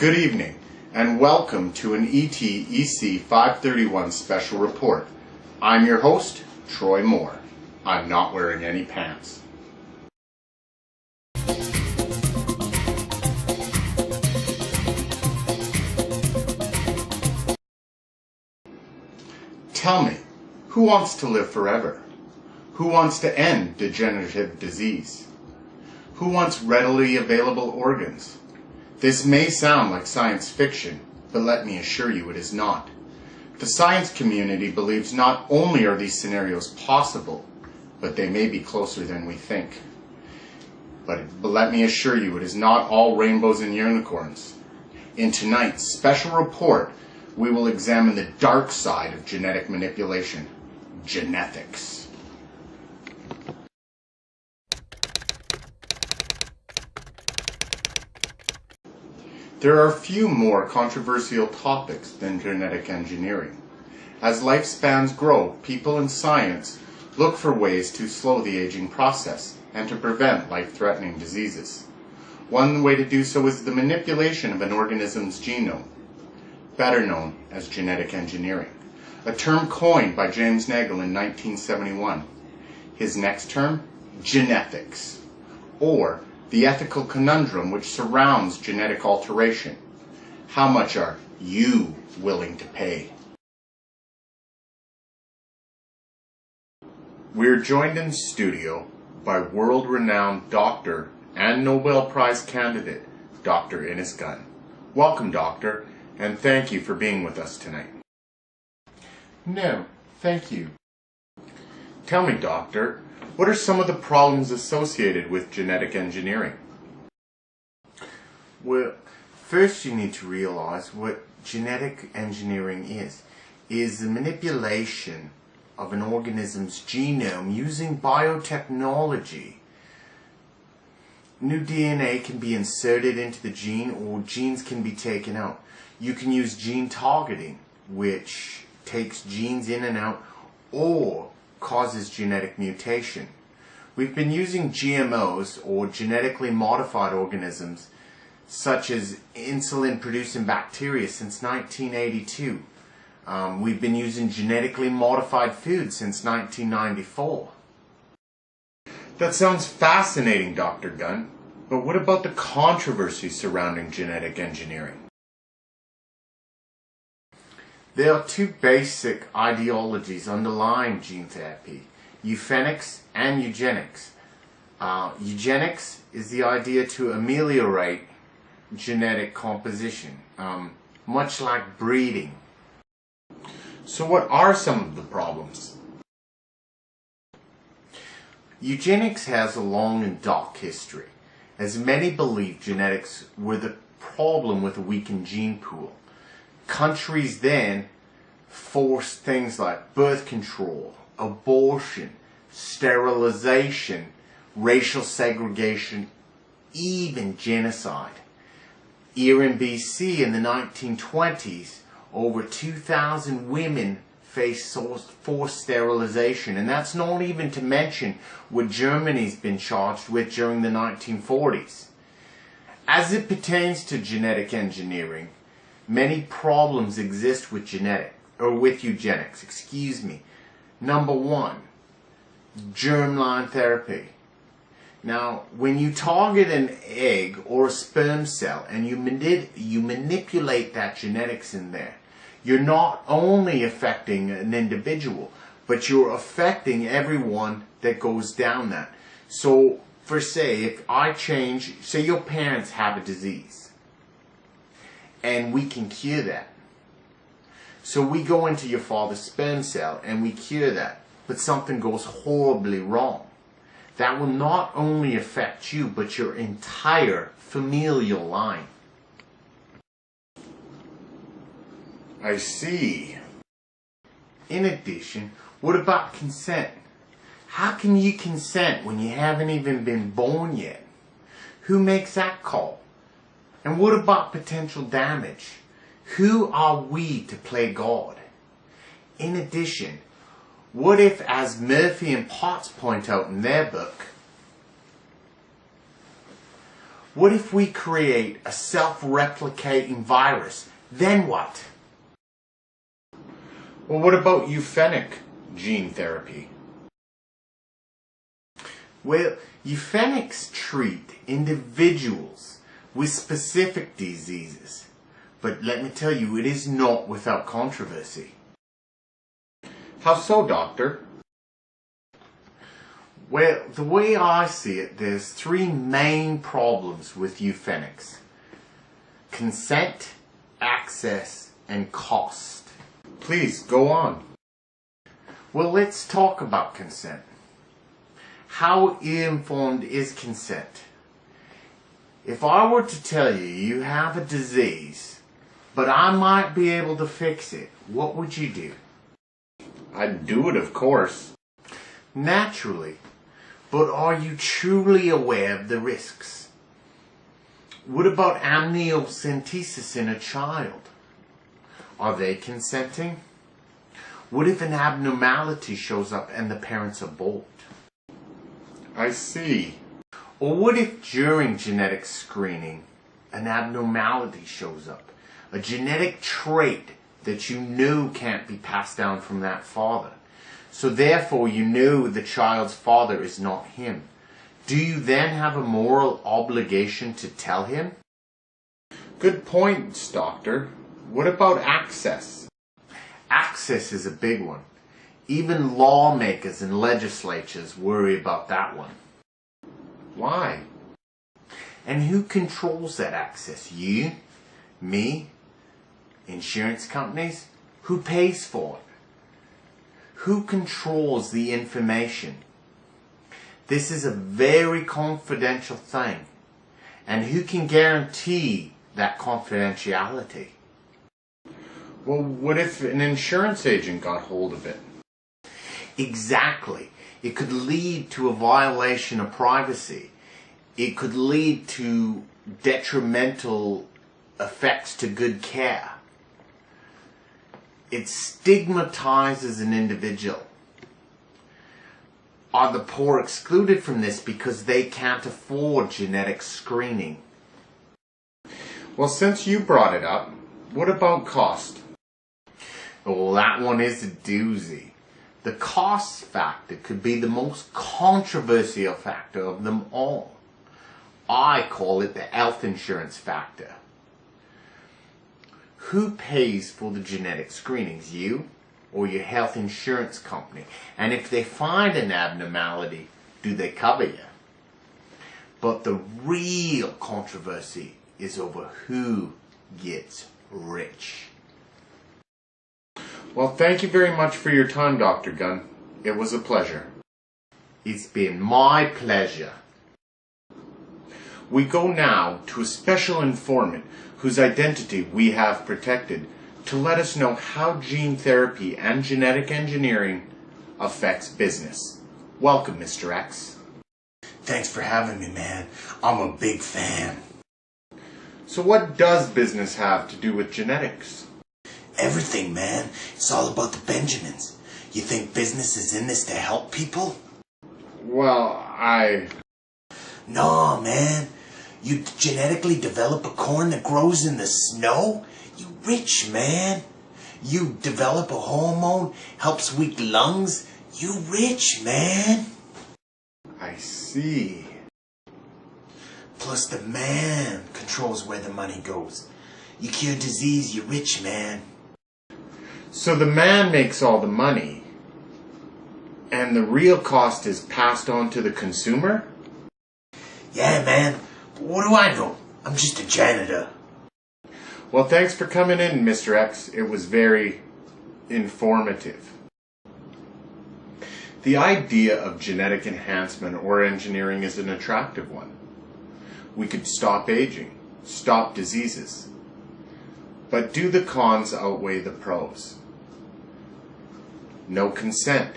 Good evening, and welcome to an ET-EC 531 special report. I'm your host, Troy Moore. I'm not wearing any pants. Tell me, who wants to live forever? Who wants to end degenerative disease? Who wants readily available organs? This may sound like science fiction, but let me assure you it is not. The science community believes not only are these scenarios possible, but they may be closer than we think. But let me assure you it is not all rainbows and unicorns. In tonight's special report, we will examine the dark side of genetic manipulation, genetics. There are few more controversial topics than genetic engineering. As lifespans grow, people in science look for ways to slow the aging process and to prevent life-threatening diseases. One way to do so is the manipulation of an organism's genome, better known as genetic engineering, a term coined by James Nagle in 1971. His next term, genethics, or the ethical conundrum which surrounds genetic alteration. How much are you willing to pay? We're joined in studio by world-renowned doctor and Nobel Prize candidate, Dr. Innes Gunn. Welcome, doctor, and thank you for being with us tonight. No, thank you. Tell me, doctor, what are some of the problems associated with genetic engineering? Well, first you need to realize what genetic engineering is the manipulation of an organism's genome using biotechnology. New DNA can be inserted into the gene, or genes can be taken out. You can use gene targeting, which takes genes in and out, or causes genetic mutation. We've been using GMOs, or genetically modified organisms, such as insulin-producing bacteria since 1982. We've been using genetically modified food since 1994. That sounds fascinating, Dr. Gunn, but what about the controversy surrounding genetic engineering? There are two basic ideologies underlying gene therapy, euphenics and eugenics. Eugenics is the idea to ameliorate genetic composition, much like breeding. So what are some of the problems? Eugenics has a long and dark history, as many believe genetics were the problem with a weakened gene pool. Countries then forced things like birth control, abortion, sterilization, racial segregation, even genocide. Here in BC in the 1920s, over 2,000 women faced forced sterilization, and that's not even to mention what Germany's been charged with during the 1940s. As it pertains to genetic engineering, many problems exist with eugenics. Number one, germline therapy. Now, when you target an egg or a sperm cell and you manipulate that genetics in there, you're not only affecting an individual, but you're affecting everyone that goes down that. So, if I change, say your parents have a disease, and we can cure that. So we go into your father's sperm cell and we cure that, but something goes horribly wrong. That will not only affect you, but your entire familial line. I see. In addition, what about consent? How can you consent when you haven't even been born yet? Who makes that call? And what about potential damage? Who are we to play God? In addition, what if, as Murphy and Potts point out in their book, What if we create a self-replicating virus? Then what? Well, what about euphenic gene therapy? Well, euphenics treat individuals with specific diseases. But let me tell you, it is not without controversy. How so, doctor? Well, the way I see it, there's three main problems with euphenics: consent, access, and cost. Please, go on. Well, let's talk about consent. How informed is consent? If I were to tell you you have a disease, but I might be able to fix it, what would you do? I'd do it, of course. Naturally. But are you truly aware of the risks? What about amniocentesis in a child? Are they consenting? What if an abnormality shows up and the parents abort? I see. Or what if during genetic screening an abnormality shows up? A genetic trait that you know can't be passed down from that father. So therefore you know the child's father is not him. Do you then have a moral obligation to tell him? Good points, doctor. What about access? Access is a big one. Even lawmakers and legislatures worry about that one. Why? And who controls that access? You? Me? Insurance companies? Who pays for it? Who controls the information? This is a very confidential thing. And who can guarantee that confidentiality? Well, what if an insurance agent got hold of it? Exactly. It could lead to a violation of privacy. It could lead to detrimental effects to good care. It stigmatizes an individual. Are the poor excluded from this because they can't afford genetic screening? Well, since you brought it up, what about cost? Well, that one is a doozy. The cost factor could be the most controversial factor of them all. I call it the health insurance factor. Who pays for the genetic screenings, you or your health insurance company? And if they find an abnormality, do they cover you? But the real controversy is over who gets rich. Well, thank you very much for your time, Dr. Gunn. It was a pleasure. It's been my pleasure. We go now to a special informant whose identity we have protected to let us know how gene therapy and genetic engineering affects business. Welcome, Mr. X. Thanks for having me, man. I'm a big fan. So what does business have to do with genetics? Everything, man. It's all about the Benjamins. You think business is in this to help people? Well, No, man. You genetically develop a corn that grows in the snow? You rich, man. You develop a hormone, helps weak lungs? You rich, man. I see. Plus the man controls where the money goes. You cure disease, you rich, man. So the man makes all the money, and the real cost is passed on to the consumer? Yeah, man. What do I know? I'm just a janitor. Well, thanks for coming in, Mr. X. It was very informative. The idea of genetic enhancement or engineering is an attractive one. We could stop aging, stop diseases. But do the cons outweigh the pros? No consent,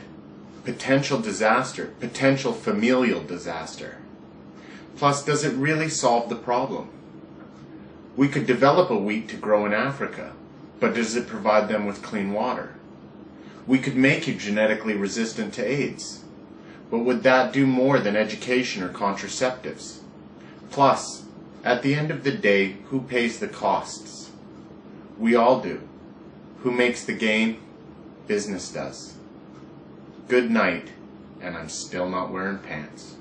potential disaster, potential familial disaster. Plus, does it really solve the problem? We could develop a wheat to grow in Africa, but does it provide them with clean water? We could make you genetically resistant to AIDS, but would that do more than education or contraceptives? Plus, At the end of the day, who pays the costs? We all do. Who makes the game? Business does. Good night, and I'm still not wearing pants.